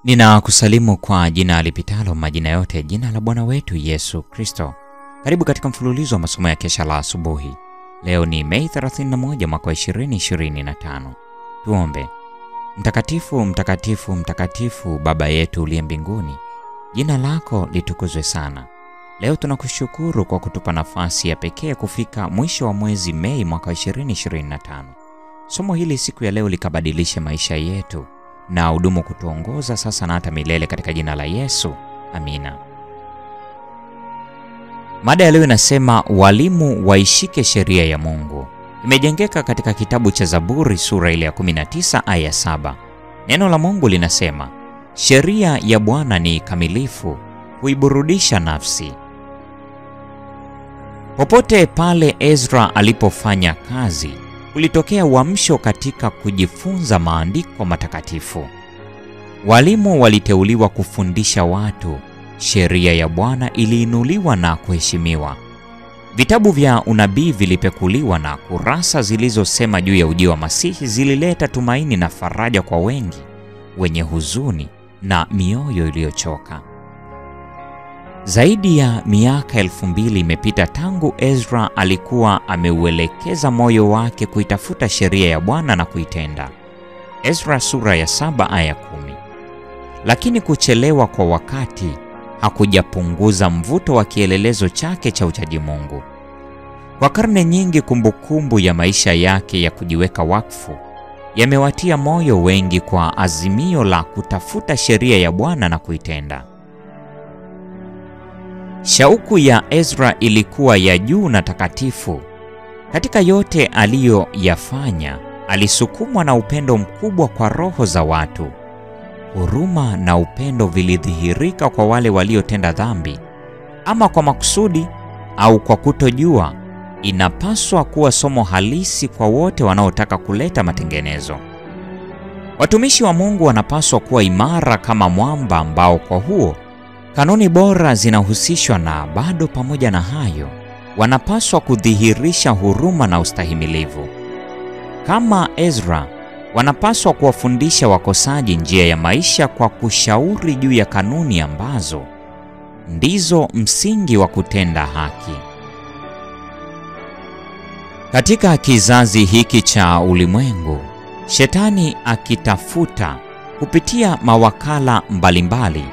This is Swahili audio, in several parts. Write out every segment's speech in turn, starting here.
Ninakusalimu kwa jina lipitalo majina yote, jina la Bwana wetu Yesu Kristo. Karibu katika mfululizo wa masomo ya kesha la asubuhi. Leo ni Mei 31 mwaka 2025. Tuombe. Mtakatifu, mtakatifu, mtakatifu Baba yetu uliye mbinguni, jina lako litukuzwe sana. Leo tunakushukuru kwa kutupa nafasi ya pekee kufika mwisho wa mwezi Mei mwaka 2025. Somo hili siku ya leo likabadilishe maisha yetu na udumu kutuongoza sasa na hata milele katika jina la Yesu. Amina. Mada ya leo inasema walimu waishike sheria ya Mungu. Imejengeka katika kitabu cha Zaburi sura ile ya 19 aya 7. Neno la Mungu linasema, sheria ya Bwana ni kamilifu, huiburudisha nafsi. Popote pale Ezra alipofanya kazi, kulitokea uamsho katika kujifunza maandiko matakatifu. Walimu waliteuliwa kufundisha watu. Sheria ya Bwana iliinuliwa na kuheshimiwa. Vitabu vya unabii vilipekuliwa na kurasa zilizosema juu ya ujio wa Masihi zilileta tumaini na faraja kwa wengi wenye huzuni na mioyo iliyochoka. Zaidi ya miaka 2000 imepita tangu Ezra alikuwa ameuelekeza moyo wake kuitafuta sheria ya Bwana na kuitenda. Ezra sura ya 7 aya 10. Lakini kuchelewa kwa wakati hakujapunguza mvuto wa kielelezo chake cha uchaji Mungu. Kwa karne nyingi kumbukumbu ya maisha yake ya kujiweka wakfu yamewatia moyo wengi kwa azimio la kutafuta sheria ya Bwana na kuitenda. Shauku ya Ezra ilikuwa ya juu na takatifu. Katika yote aliyoyafanya, alisukumwa na upendo mkubwa kwa roho za watu. Huruma na upendo vilidhihirika kwa wale waliotenda dhambi, ama kwa makusudi au kwa kutojua. Inapaswa kuwa somo halisi kwa wote wanaotaka kuleta matengenezo. Watumishi wa Mungu wanapaswa kuwa imara kama mwamba ambao kwa huo kanuni bora zinahusishwa, na bado pamoja na hayo wanapaswa kudhihirisha huruma na ustahimilivu. Kama Ezra, wanapaswa kuwafundisha wakosaji njia ya maisha kwa kushauri juu ya kanuni ambazo ndizo msingi wa kutenda haki. Katika kizazi hiki cha ulimwengu, Shetani akitafuta kupitia mawakala mbalimbali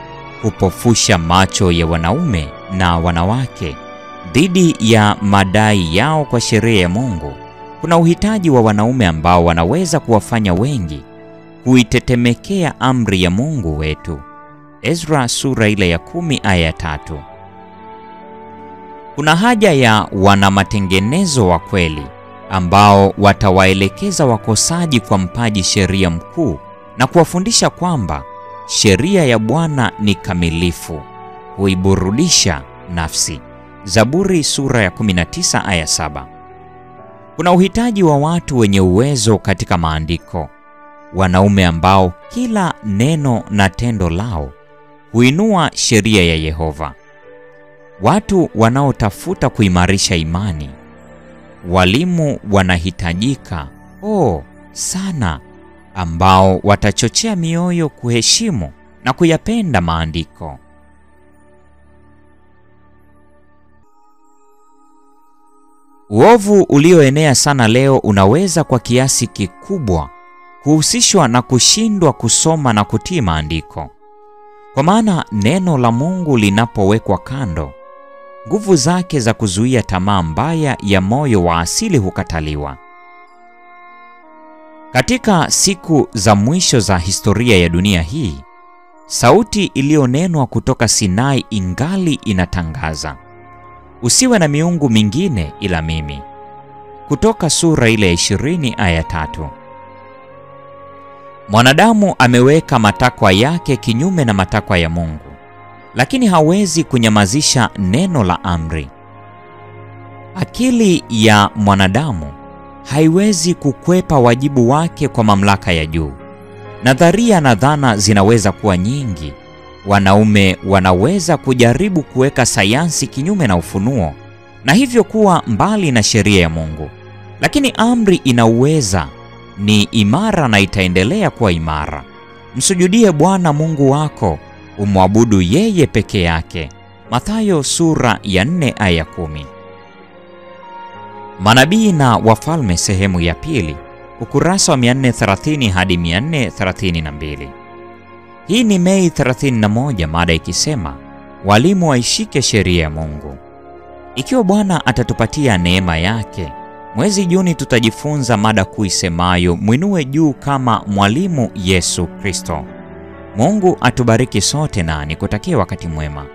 kupofusha macho ya wanaume na wanawake dhidi ya madai yao kwa sheria ya Mungu. Kuna uhitaji wa wanaume ambao wanaweza kuwafanya wengi kuitetemekea amri ya Mungu wetu. Ezra sura ile ya 10 aya 3. Kuna haja ya wanamatengenezo wa kweli ambao watawaelekeza wakosaji kwa mpaji sheria mkuu na kuwafundisha kwamba sheria ya Bwana ni kamilifu, huiburudisha nafsi. Zaburi sura ya 19 aya 7. Kuna uhitaji wa watu wenye uwezo katika maandiko, wanaume ambao kila neno na tendo lao huinua sheria ya Yehova, watu wanaotafuta kuimarisha imani. Walimu wanahitajika sana, ambao watachochea mioyo kuheshimu na kuyapenda maandiko. Uovu ulioenea sana leo unaweza kwa kiasi kikubwa kuhusishwa na kushindwa kusoma na kutii maandiko. Kwa maana neno la Mungu linapowekwa kando, nguvu zake za kuzuia tamaa mbaya ya moyo wa asili hukataliwa. Katika siku za mwisho za historia ya dunia hii, sauti iliyonenwa kutoka Sinai ingali inatangaza, usiwe na miungu mingine ila mimi. Kutoka sura ile ya 20 aya 3. Mwanadamu ameweka matakwa yake kinyume na matakwa ya Mungu, lakini hawezi kunyamazisha neno la amri. Akili ya mwanadamu haiwezi kukwepa wajibu wake kwa mamlaka ya juu. Nadharia na dhana zinaweza kuwa nyingi. Wanaume wanaweza kujaribu kuweka sayansi kinyume na ufunuo na hivyo kuwa mbali na sheria ya Mungu. Lakini amri inaweza, ni imara na itaendelea kuwa imara. Msujudie Bwana Mungu wako, umwabudu yeye peke yake. Mathayo sura ya 4 aya 10. Manabii na Wafalme sehemu ya pili, ukurasa wa 430 hadi 432. Hii ni Mei 31, mada ikisema walimu waishike sheria ya Mungu. Ikiwa Bwana atatupatia neema yake, mwezi Juni tutajifunza mada kuu isemayo mwinue juu kama mwalimu Yesu Kristo. Mungu atubariki sote na nikutakie wakati mwema.